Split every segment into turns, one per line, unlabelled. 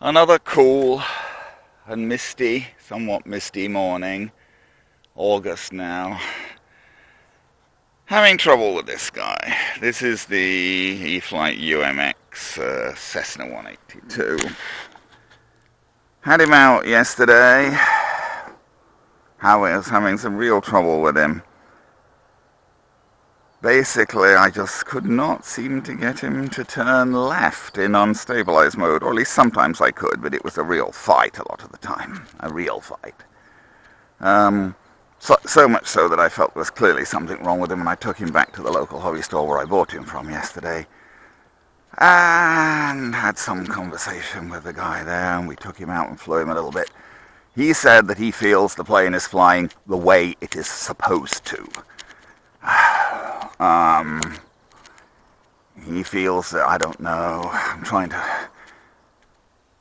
Another cool and misty, somewhat misty morning, August now. Having trouble with this guy. This is the E-flite UMX Cessna 182. Had him out yesterday. I was having some real trouble with him. Basically, I just could not seem to get him to turn left in unstabilized mode, or at least sometimes I could, but it was a real fight a lot of the time. A real fight. So much so that I felt there was clearly something wrong with him, and I took him back to the local hobby store where I bought him from yesterday, and had some conversation with the guy there, and we took him out and flew him a little bit. He said that he feels the plane is flying the way it is supposed to. He feels that, I don't know, I'm trying to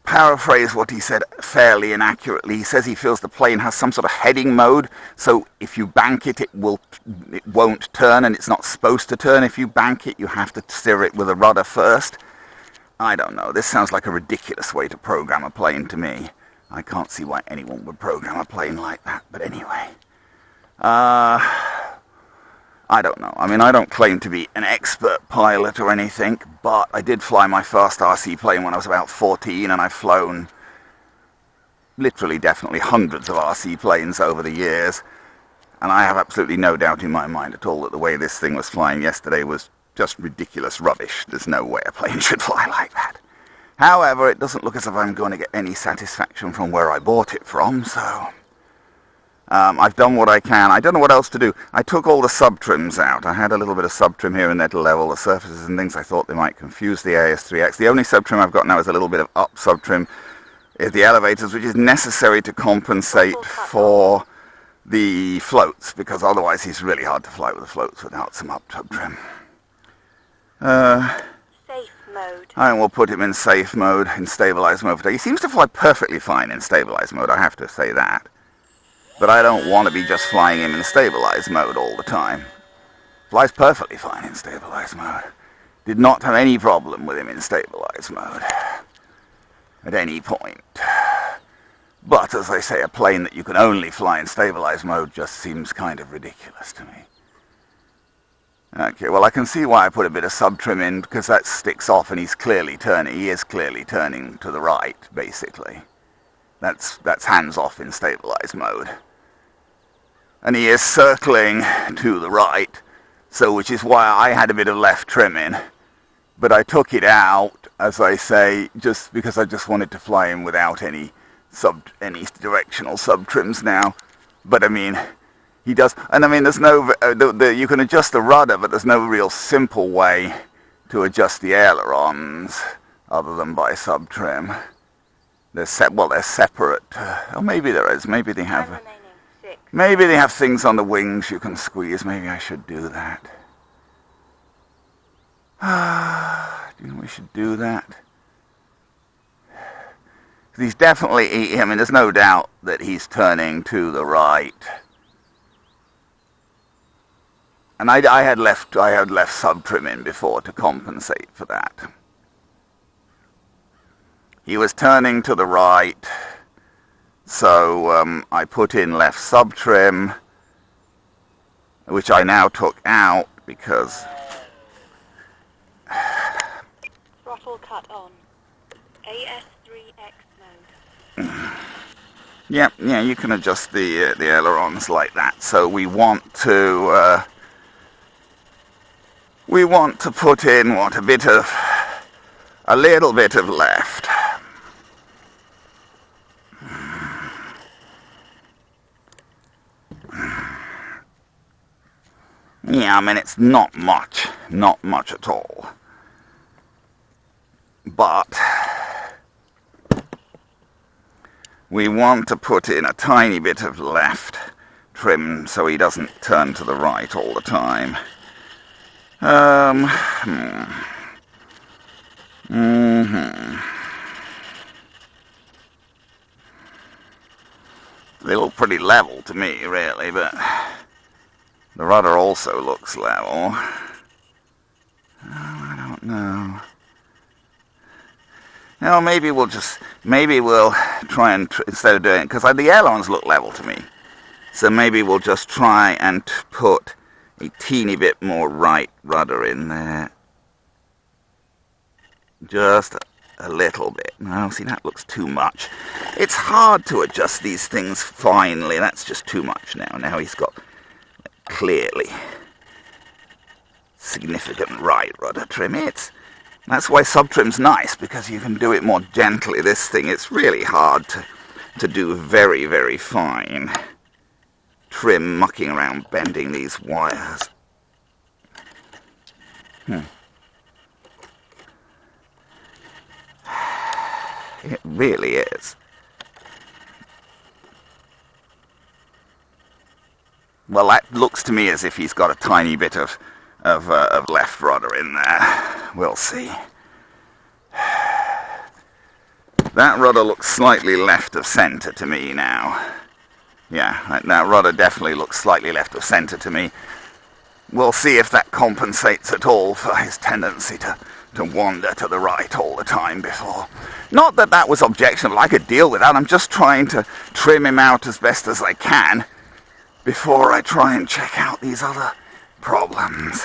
paraphrase what he said fairly inaccurately. He says he feels the plane has some sort of heading mode, so if you bank it, it won't turn, and it's not supposed to turn. If you bank it, you have to steer it with a rudder first. I don't know, this sounds like a ridiculous way to program a plane to me. I can't see why anyone would program a plane like that, but anyway. I don't know. I mean, I don't claim to be an expert pilot or anything, but I did fly my first RC plane when I was about 14, and I've flown literally, definitely hundreds of RC planes over the years, and I have absolutely no doubt in my mind at all that the way this thing was flying yesterday was just ridiculous rubbish. There's no way a plane should fly like that. However, it doesn't look as if I'm going to get any satisfaction from where I bought it from, so I've done what I can. I don't know what else to do. I took all the sub-trims out. I had a little bit of sub-trim here and there to level the surfaces and things. I thought they might confuse the AS3X. The only sub-trim I've got now is a little bit of up sub-trim is the elevators, which is necessary to compensate for the floats, because otherwise he's really hard to fly with the floats without some up sub-trim.
Safe mode.
I will put him in safe mode, in stabilized mode. He seems to fly perfectly fine in stabilized mode, I have to say that. But I don't want to be just flying him in stabilized mode all the time. Flies perfectly fine in stabilized mode. Did not have any problem with him in stabilized mode at any point. But as I say, a plane that you can only fly in stabilized mode just seems kind of ridiculous to me. Okay, well, I can see why I put a bit of sub-trim in, because that sticks off and he's clearly turning. He is clearly turning to the right, basically. That's hands-off in stabilized mode. And he is circling to the right, so which is why I had a bit of left trim in. But I took it out, as I say, just because I just wanted to fly him without any directional sub-trims now. But I mean, he does, and I mean, there's no, you can adjust the rudder, but there's no real simple way to adjust the ailerons other than by sub-trim. They're separate. Oh, maybe there is. Maybe they have things on the wings you can squeeze. Maybe I should do that. Do you think we should do that? He's definitely, I mean, there's no doubt that he's turning to the right. And I had left sub-trim in before to compensate for that. He was turning to the right, so I put in left sub-trim, which I now took out because...
Throttle cut on. AS3X mode.
Yeah, you can adjust the ailerons like that. So we want to put in a little bit of left. Yeah, I mean, it's not much at all. But we want to put in a tiny bit of left trim so he doesn't turn to the right all the time. They look pretty level to me, really, but the rudder also looks level. Oh, I don't know. No, maybe we'll try and, instead of doing it, because the ailerons look level to me. So maybe we'll just try and put a teeny bit more right rudder in there. Just a little bit. No, see, that looks too much. It's hard to adjust these things finely. That's just too much now. Now he's got clearly significant right rudder trim. That's why subtrim's nice, because you can do it more gently. This thing, it's really hard to do very, very fine trim, mucking around, bending these wires. It really is. Well, that looks to me as if he's got a tiny bit of left rudder in there. We'll see. That rudder looks slightly left of center to me now. Yeah, that rudder definitely looks slightly left of center to me. We'll see if that compensates at all for his tendency to wander to the right all the time before. Not that that was objectionable, I could deal with that. I'm just trying to trim him out as best as I can before I try and check out these other problems.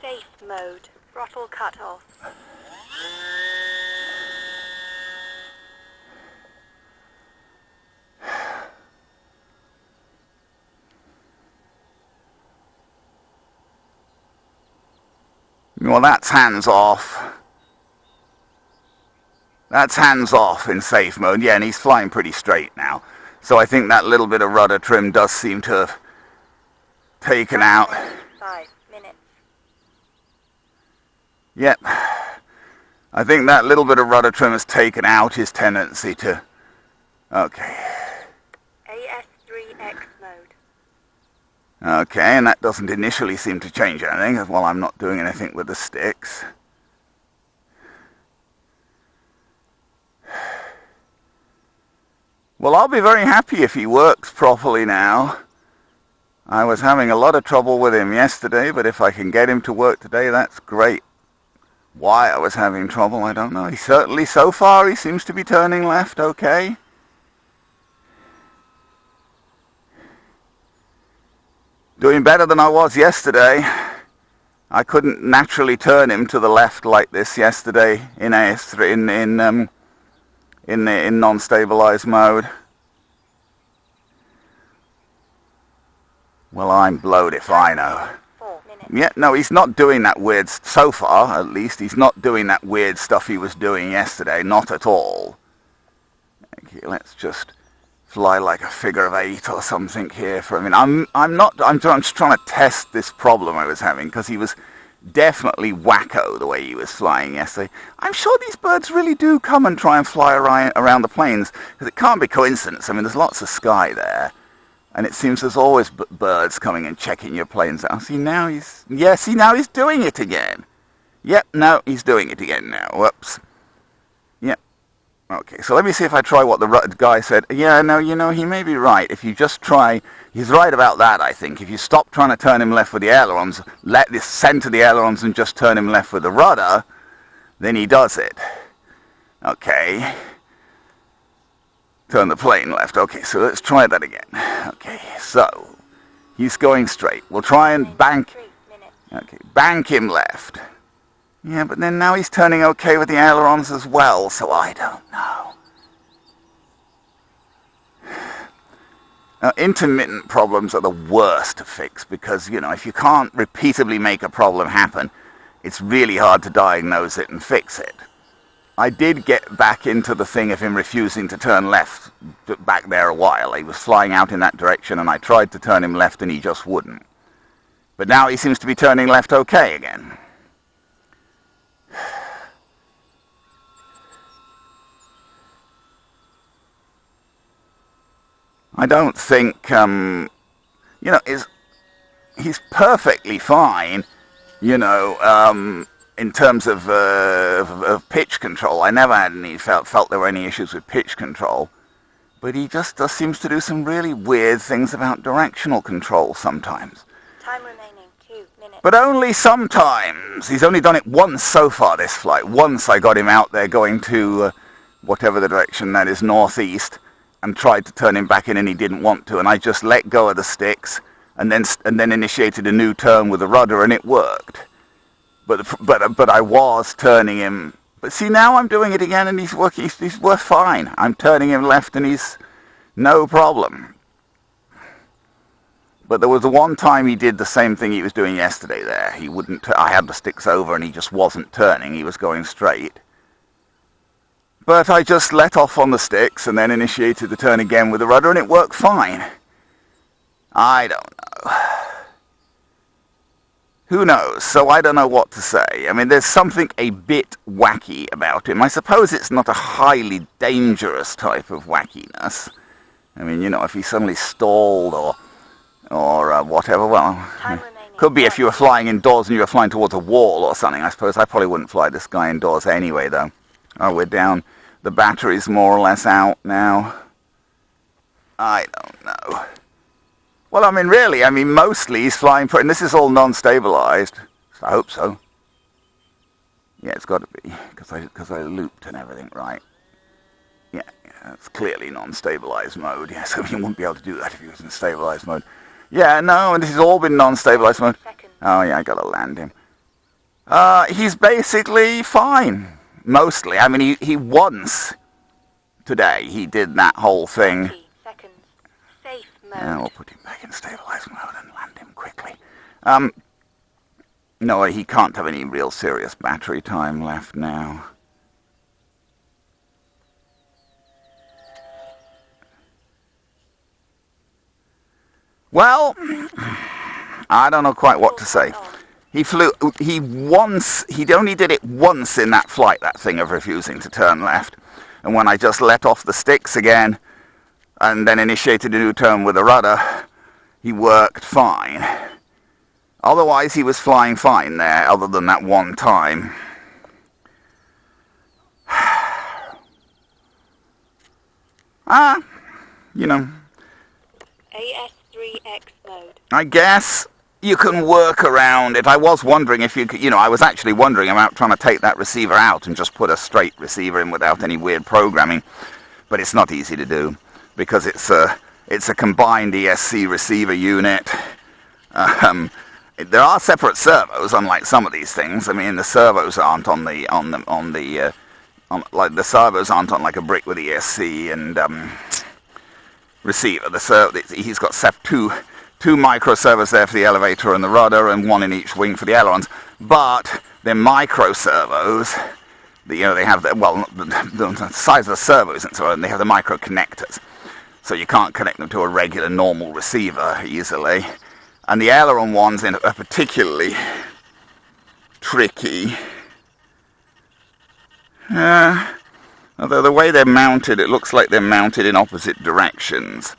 Safe mode. Throttle cut off.
Well, that's hands off. That's hands off in safe mode. Yeah, and he's flying pretty straight now. So I think that little bit of rudder trim does seem to have taken out.
5 minutes.
Yep. I think that little bit of rudder trim has taken out his tendency to... Okay.
AS3X mode.
Okay, and that doesn't initially seem to change anything while I'm not doing anything with the sticks. Well, I'll be very happy if he works properly now. I was having a lot of trouble with him yesterday, but if I can get him to work today, that's great. Why I was having trouble, I don't know. He certainly, so far, he seems to be turning left okay. Doing better than I was yesterday. I couldn't naturally turn him to the left like this yesterday in AS3 in non-stabilized mode. Well, I'm blowed if I know.
4 minutes.
Yeah, no, he's not doing that weird, so far at least, he's not doing that weird stuff he was doing yesterday, not at all. Okay, let's just fly like a figure of 8 or something here for a minute. I'm just trying to test this problem I was having, because he was definitely wacko the way he was flying yesterday. I'm sure these birds really do come and try and fly around the planes, because it can't be coincidence. I mean, there's lots of sky there, and it seems there's always birds coming and checking your planes out. See, now he's doing it again. Yep, no, he's doing it again now. Whoops. Yep. Okay, so let me see if I try what the guy said. Yeah, no, you know, he may be right. If you just try, he's right about that, I think. If you stop trying to turn him left with the ailerons, let this center the ailerons and just turn him left with the rudder, then he does it. Okay. Turn the plane left. Okay, so let's try that again. Okay, so he's going straight. We'll try and bank.
3 minutes.
Okay, bank him left. Yeah, but then now he's turning okay with the ailerons as well, so I don't know. Now, intermittent problems are the worst to fix because, you know, if you can't repeatedly make a problem happen, it's really hard to diagnose it and fix it. I did get back into the thing of him refusing to turn left back there a while. He was flying out in that direction and I tried to turn him left and he just wouldn't. But now he seems to be turning left okay again. I don't think, you know, he's perfectly fine, you know, in terms of pitch control. I never had any, felt there were any issues with pitch control. But he just seems to do some really weird things about directional control sometimes.
Time remaining 2 minutes. minutes.
But only sometimes. He's only done it once so far, this flight. Once I got him out there going to whatever the direction that is, northeast, and tried to turn him back in, and he didn't want to. And I just let go of the sticks and then initiated a new turn with the rudder, and it worked. But I was turning him. But see, now I'm doing it again, and he's working. He's worth fine. I'm turning him left, and he's no problem. But there was the one time he did the same thing he was doing yesterday there. He wouldn't. I had the sticks over, and he just wasn't turning. He was going straight. But I just let off on the sticks and then initiated the turn again with the rudder, and it worked fine. I don't know. Who knows? So I don't know what to say. I mean, there's something a bit wacky about him. I suppose it's not a highly dangerous type of wackiness. I mean, you know, if he suddenly stalled or whatever, well, could be if you were flying indoors and you were flying towards a wall or something. I suppose I probably wouldn't fly this guy indoors anyway, though. Oh, we're down. The battery's more or less out now. I don't know. Well, I mean, really, mostly he's flying, and this is all non-stabilized. I hope so. Yeah, it's got to be, because I looped and everything, right? Yeah, it's clearly non-stabilized mode. Yeah, so you wouldn't be able to do that if he was in stabilized mode. Yeah, no, and this has all been non-stabilized mode. Oh, yeah, I got to land him. He's basically fine. Mostly. I mean, he once today he did that whole thing.
30 seconds. Safe mode.
Yeah, we'll put him back in stabilized mode and land him quickly. No, he can't have any real serious battery time left now. Well, I don't know quite what to say. He only did it once in that flight, that thing of refusing to turn left. And when I just let off the sticks again, and then initiated a new turn with the rudder, he worked fine. Otherwise, he was flying fine there, other than that one time. You know.
AS3X mode.
I guess you can work around it. I was wondering if you could, I was actually wondering about trying to take that receiver out and just put a straight receiver in without any weird programming. But it's not easy to do, because it's a combined ESC receiver unit. There are separate servos, unlike some of these things. I mean, the servos aren't like the servos aren't on like a brick with ESC and receiver. He's got two micro servos there for the elevator and the rudder, and one in each wing for the ailerons. But they're micro servos. They have the size of the servo isn't so, and they have the micro connectors, so you can't connect them to a regular normal receiver easily. And the aileron ones are particularly tricky. Although the way they're mounted, it looks like they're mounted in opposite directions.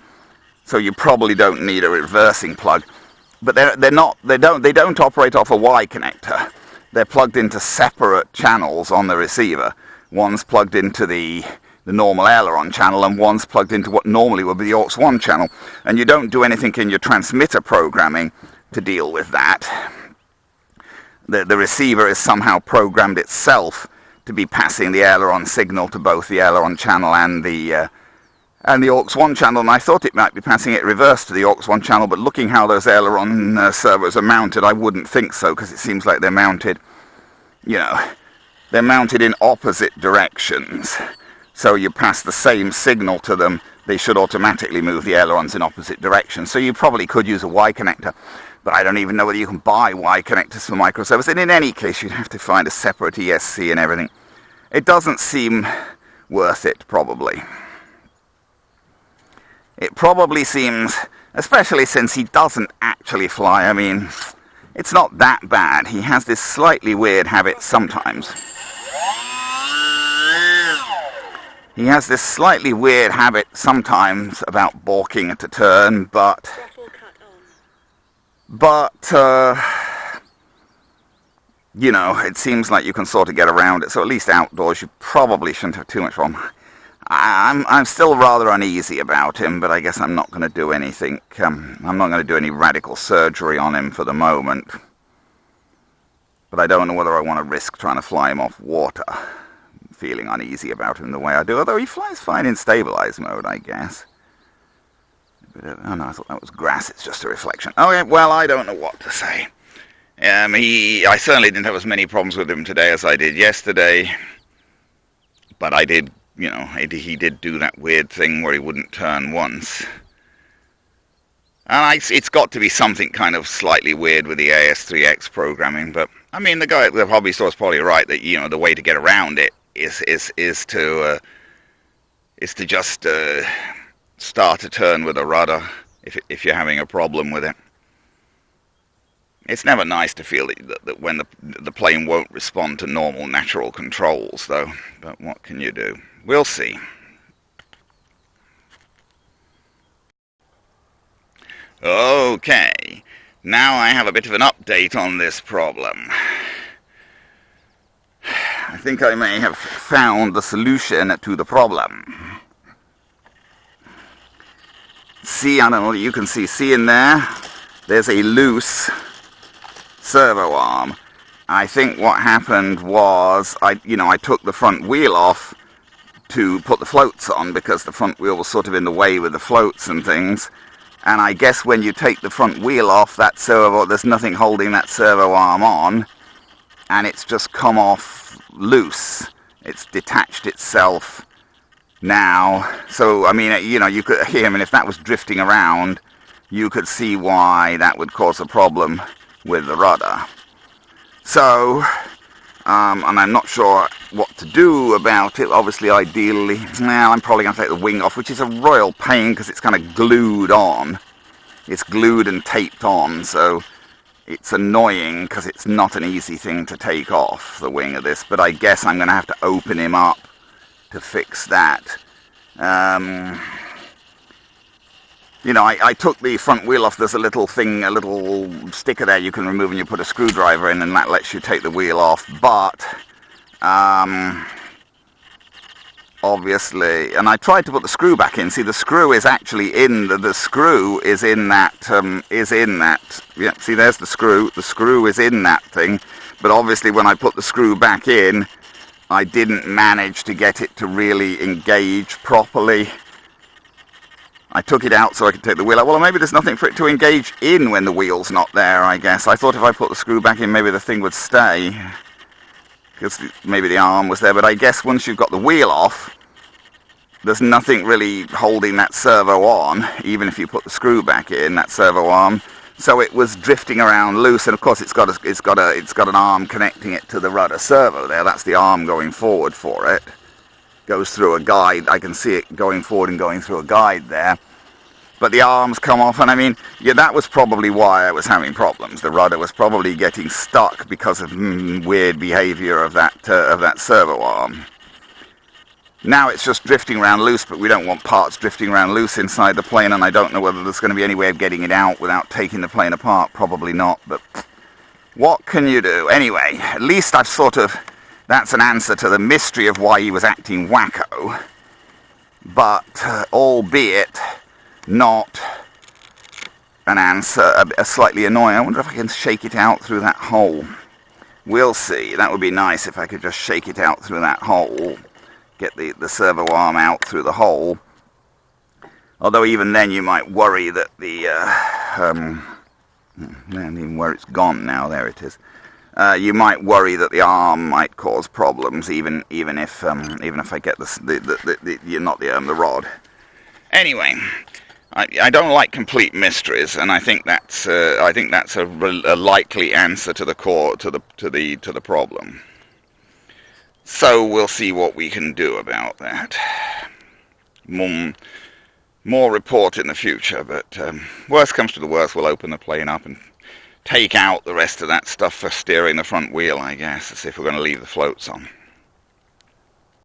So you probably don't need a reversing plug. But they don't operate off a Y connector. They're plugged into separate channels on the receiver. One's plugged into the normal aileron channel, and one's plugged into what normally would be the aux1 channel. And you don't do anything in your transmitter programming to deal with that. The receiver is somehow programmed itself to be passing the aileron signal to both the aileron channel and the aux1 channel, and I thought it might be passing it reverse to the aux1 channel, but looking how those aileron servos are mounted, I wouldn't think so, because it seems like they're mounted, they're mounted in opposite directions. So you pass the same signal to them, they should automatically move the ailerons in opposite directions. So you probably could use a Y connector, but I don't even know whether you can buy Y connectors for microservos, and in any case you'd have to find a separate ESC and everything. It doesn't seem worth it, probably. It probably seems, especially since he doesn't actually fly. I mean, it's not that bad. He has this slightly weird habit sometimes. He has this slightly weird habit sometimes about balking at a turn, but it seems like you can sort of get around it. So at least outdoors, you probably shouldn't have too much problem. I'm still rather uneasy about him, but I guess I'm not going to do anything. I'm not going to do any radical surgery on him for the moment. But I don't know whether I want to risk trying to fly him off water. I'm feeling uneasy about him the way I do, although he flies fine in stabilized mode, I guess. Oh no, I thought that was grass, it's just a reflection. Okay, well, I don't know what to say. I certainly didn't have as many problems with him today as I did yesterday. But I did, you know, he did do that weird thing where he wouldn't turn once. And it's got to be something kind of slightly weird with the AS3X programming, but I mean, the guy at the hobby store is probably right that, you know, the way to get around it is to just start a turn with a rudder if you're having a problem with it. It's never nice to feel that when the plane won't respond to normal natural controls, though. But what can you do? We'll see. Okay, now I have a bit of an update on this problem. I think I may have found the solution to the problem. See, I don't know what you can see in there. There's a loose servo arm. I think what happened was I took the front wheel off to put the floats on because the front wheel was sort of in the way with the floats and things. And I guess when you take the front wheel off, that servo, there's nothing holding that servo arm on, and it's just come off loose. It's detached itself now. So, I mean, you know, you could hear him, and if that was drifting around, you could see why that would cause a problem with the rudder. So, and I'm not sure what to do about it. Obviously, ideally, well, I'm probably going to take the wing off, which is a royal pain because it's kind of glued on. It's glued and taped on, so it's annoying because it's not an easy thing to take off, the wing of this. But I guess I'm going to have to open him up to fix that. You know, I took the front wheel off. There's a little thing, a little sticker there you can remove and you put a screwdriver in and that lets you take the wheel off. But, obviously, and I tried to put the screw back in. See, the screw is actually in, the screw is in that, yeah, see, there's the screw is in that thing. But obviously when I put the screw back in, I didn't manage to get it to really engage properly. I took it out so I could take the wheel out. Well, maybe there's nothing for it to engage in when the wheel's not there, I guess. I thought if I put the screw back in, maybe the thing would stay, because maybe the arm was there. But I guess once you've got the wheel off, there's nothing really holding that servo on, even if you put the screw back in, that servo arm. So it was drifting around loose, and of course it's got an arm connecting it to the rudder servo there. That's the arm going forward for it. Goes through a guide. I can see it going forward and going through a guide there. But the arms come off, and I mean, yeah, that was probably why I was having problems. The rudder was probably getting stuck because of weird behavior of that servo arm. Now it's just drifting around loose, but we don't want parts drifting around loose inside the plane, and I don't know whether there's going to be any way of getting it out without taking the plane apart. Probably not, but what can you do? Anyway, at least I've that's an answer to the mystery of why he was acting wacko, but albeit not an answer, a slightly annoying. I wonder if I can shake it out through that hole. We'll see. That would be nice if I could just shake it out through that hole, get the servo arm out through the hole. Although even then you might worry that even where it's gone now, there it is. You might worry that the arm might cause problems, even if I get the rod. Anyway, I don't like complete mysteries, and I think that's a likely answer to the problem. So we'll see what we can do about that. More report in the future, but worst comes to the worst, we'll open the plane up and take out the rest of that stuff for steering the front wheel, I guess, as if we're going to leave the floats on.